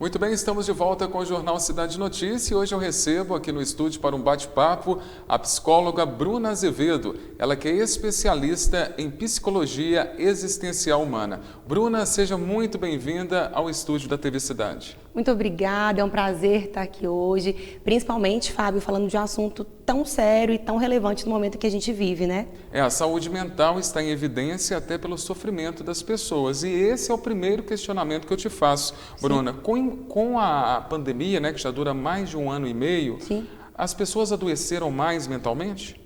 Muito bem, estamos de volta com o Jornal Cidade Notícia e hoje eu recebo aqui no estúdio para um bate-papo a psicóloga Bruna Azevedo, ela que é especialista em psicologia existencial humana. Bruna, seja muito bem-vinda ao estúdio da TV Cidade. Muito obrigada, é um prazer estar aqui hoje, principalmente, Fábio, falando de um assunto tão sério e tão relevante no momento que a gente vive, né? A saúde mental está em evidência até pelo sofrimento das pessoas e esse é o primeiro questionamento que eu te faço, Bruna. Com a pandemia, né, que já dura mais de 1 ano e meio, Sim. As pessoas adoeceram mais mentalmente?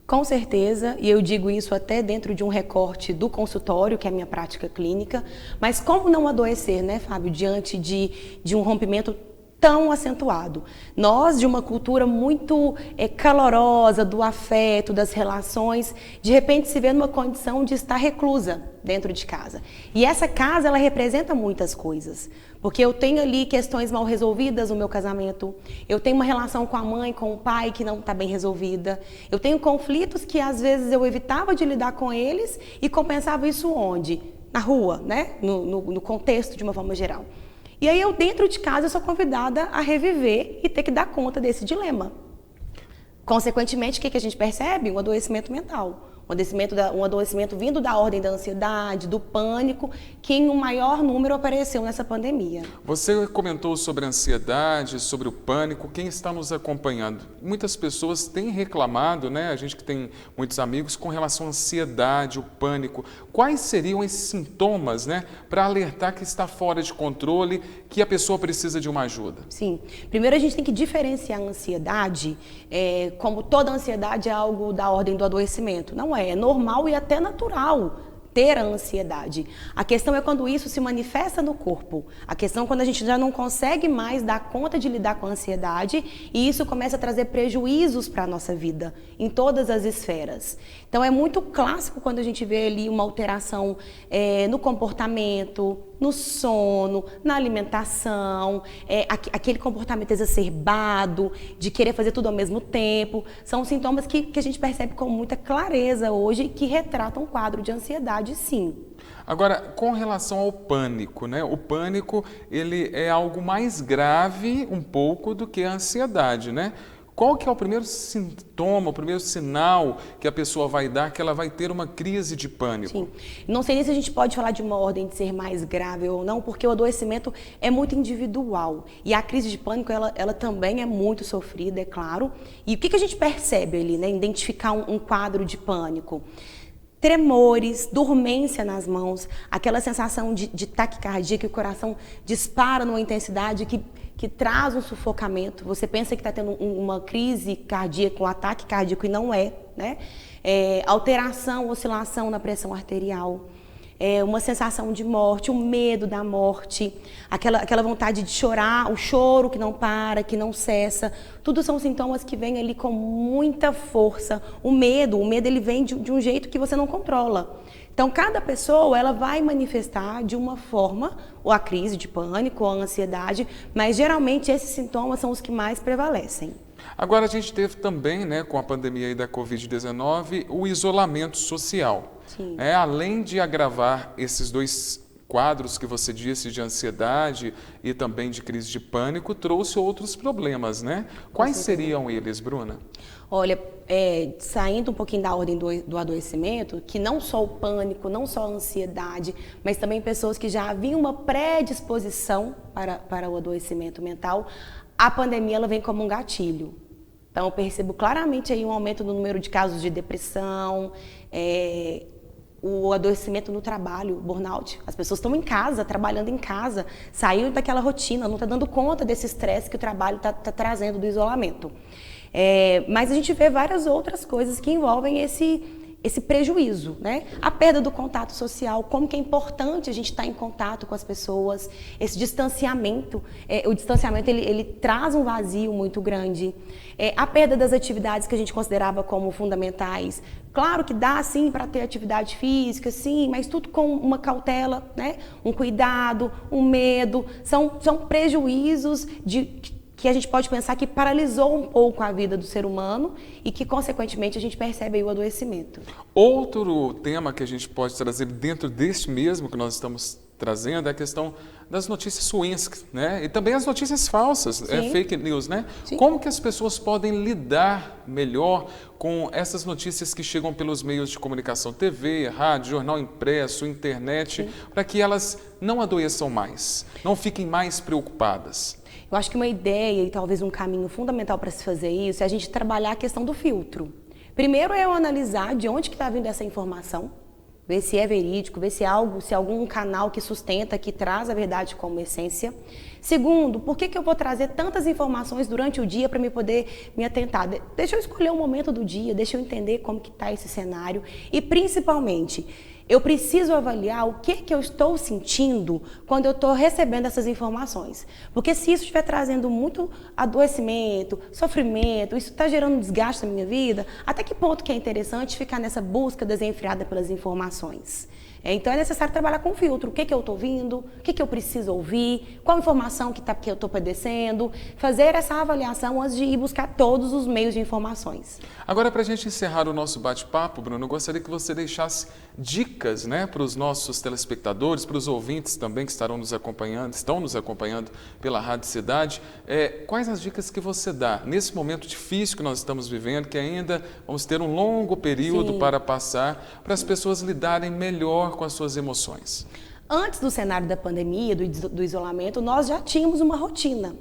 Com certeza, e eu digo isso até dentro de um recorte do consultório, que é a minha prática clínica, mas como não adoecer, né, Fábio, diante de um rompimento tão acentuado. Nós, de uma cultura muito calorosa, do afeto, das relações, de repente se vê numa condição de estar reclusa dentro de casa. E essa casa, ela representa muitas coisas, porque eu tenho ali questões mal resolvidas no meu casamento, eu tenho uma relação com a mãe, com o pai que não está bem resolvida, eu tenho conflitos que às vezes eu evitava de lidar com eles e compensava isso onde? Na rua, né? No contexto de uma forma geral. E aí eu, dentro de casa, eu sou convidada a reviver e ter que dar conta desse dilema. Consequentemente, o que a gente percebe? Um adoecimento mental. Um adoecimento vindo da ordem da ansiedade, do pânico, que em um maior número apareceu nessa pandemia. Você comentou sobre a ansiedade, sobre o pânico. Quem está nos acompanhando? Muitas pessoas têm reclamado, né? A gente que tem muitos amigos, com relação à ansiedade, o pânico. Quais seriam esses sintomas, né, para alertar que está fora de controle, que a pessoa precisa de uma ajuda? Sim. Primeiro a gente tem que diferenciar a ansiedade, como toda ansiedade é algo da ordem do adoecimento. Não é normal e até natural ter a ansiedade. A questão é quando isso se manifesta no corpo. A questão é quando a gente já não consegue mais dar conta de lidar com a ansiedade e isso começa a trazer prejuízos para a nossa vida, em todas as esferas. Então é muito clássico quando a gente vê ali uma alteração no comportamento, no sono, na alimentação, aquele comportamento exacerbado, de querer fazer tudo ao mesmo tempo. São sintomas que a gente percebe com muita clareza hoje que retratam um quadro de ansiedade, sim. Agora, com relação ao pânico, né? O pânico, ele é algo mais grave um pouco do que a ansiedade, né? Qual que é o primeiro sintoma, o primeiro sinal que a pessoa vai dar que ela vai ter uma crise de pânico? Sim. Não sei nem se a gente pode falar de uma ordem de ser mais grave ou não, porque o adoecimento é muito individual. E a crise de pânico, ela também é muito sofrida, é claro. E o que a gente percebe ali, né? Identificar um quadro de pânico. Tremores, dormência nas mãos, aquela sensação de taquicardia, que o coração dispara numa intensidade que traz um sufocamento. Você pensa que está tendo uma crise cardíaca, um ataque cardíaco e não é, né? Alteração, oscilação na pressão arterial. Uma sensação de morte, o medo da morte, aquela vontade de chorar, o choro que não para, que não cessa. Tudo são sintomas que vêm ali com muita força. O medo ele vem de um jeito que você não controla. Então, cada pessoa ela vai manifestar de uma forma ou a crise de pânico, ou a ansiedade, mas geralmente esses sintomas são os que mais prevalecem. Agora, a gente teve também, né, com a pandemia aí da Covid-19, o isolamento social. Sim. Além de agravar esses dois quadros que você disse de ansiedade e também de crise de pânico, trouxe outros problemas, né? Quais seriam eles, Bruna? Olha, saindo um pouquinho da ordem do adoecimento, que não só o pânico, não só a ansiedade, mas também pessoas que já haviam uma predisposição para o adoecimento mental, a pandemia ela vem como um gatilho. Então, eu percebo claramente aí um aumento no número de casos de depressão, o adoecimento no trabalho, o burnout. As pessoas estão em casa, trabalhando em casa, saíram daquela rotina, não está dando conta desse estresse que o trabalho está trazendo do isolamento. Mas a gente vê várias outras coisas que envolvem esse prejuízo, né? A perda do contato social, como que é importante a gente estar em contato com as pessoas, esse distanciamento, o distanciamento ele traz um vazio muito grande, a perda das atividades que a gente considerava como fundamentais. Claro que dá sim para ter atividade física, sim, mas tudo com uma cautela, né? Um cuidado, um medo, são prejuízos que a gente pode pensar que paralisou um pouco a vida do ser humano e que, consequentemente, a gente percebe aí o adoecimento. Outro tema que a gente pode trazer dentro deste mesmo que nós estamos trazendo é a questão das notícias ruins, né? E também as notícias falsas, fake news, né? Sim. Como que as pessoas podem lidar melhor com essas notícias que chegam pelos meios de comunicação, TV, rádio, jornal impresso, internet, para que elas não adoeçam mais, não fiquem mais preocupadas? Eu acho que uma ideia e talvez um caminho fundamental para se fazer isso é a gente trabalhar a questão do filtro. Primeiro é eu analisar de onde que está vindo essa informação, ver se é verídico, ver se é algum canal que sustenta, que traz a verdade como essência. Segundo, por que eu vou trazer tantas informações durante o dia para me poder me atentar? Deixa eu escolher um momento do dia, deixa eu entender como que está esse cenário e, principalmente, eu preciso avaliar o que eu estou sentindo quando eu estou recebendo essas informações. Porque se isso estiver trazendo muito adoecimento, sofrimento, isso está gerando desgaste na minha vida, até que ponto que é interessante ficar nessa busca desenfreada pelas informações? Então é necessário trabalhar com filtro. O que eu estou ouvindo, o que eu preciso ouvir, qual informação que eu estou padecendo, fazer essa avaliação antes de ir buscar todos os meios de informações. Agora, para a gente encerrar o nosso bate-papo, Bruno, eu gostaria que você deixasse dicas, né, para os nossos telespectadores, para os ouvintes também que estão nos acompanhando pela Rádio Cidade. Quais as dicas que você dá nesse momento difícil que nós estamos vivendo, que ainda vamos ter um longo período para passar, para as pessoas lidarem melhor com as suas emoções? Antes do cenário da pandemia, do isolamento, nós já tínhamos uma rotina.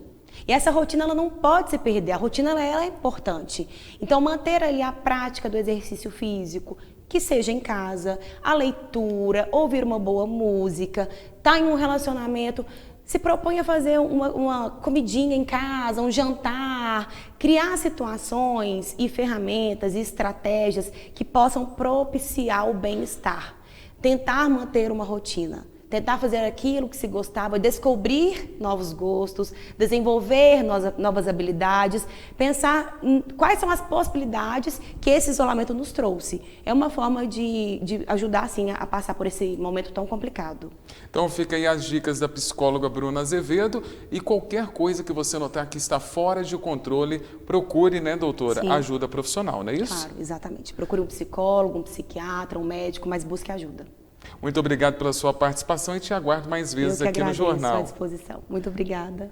E essa rotina ela não pode se perder, a rotina ela é importante. Então, manter ali a prática do exercício físico, que seja em casa, a leitura, ouvir uma boa música, estar em um relacionamento, se propõe a fazer uma comidinha em casa, um jantar, criar situações e ferramentas e estratégias que possam propiciar o bem-estar. Tentar manter uma rotina, tentar fazer aquilo que se gostava, descobrir novos gostos, desenvolver novas habilidades, pensar quais são as possibilidades que esse isolamento nos trouxe. É uma forma de ajudar, assim, a passar por esse momento tão complicado. Então fica aí as dicas da psicóloga Bruna Azevedo e qualquer coisa que você notar que está fora de controle, procure, né, doutora, Sim. ajuda profissional, não é isso? Claro, exatamente. Procure um psicólogo, um psiquiatra, um médico, mas busque ajuda. Muito obrigado pela sua participação e te aguardo mais vezes Eu que aqui no agradeço Jornal. à disposição. Muito obrigada.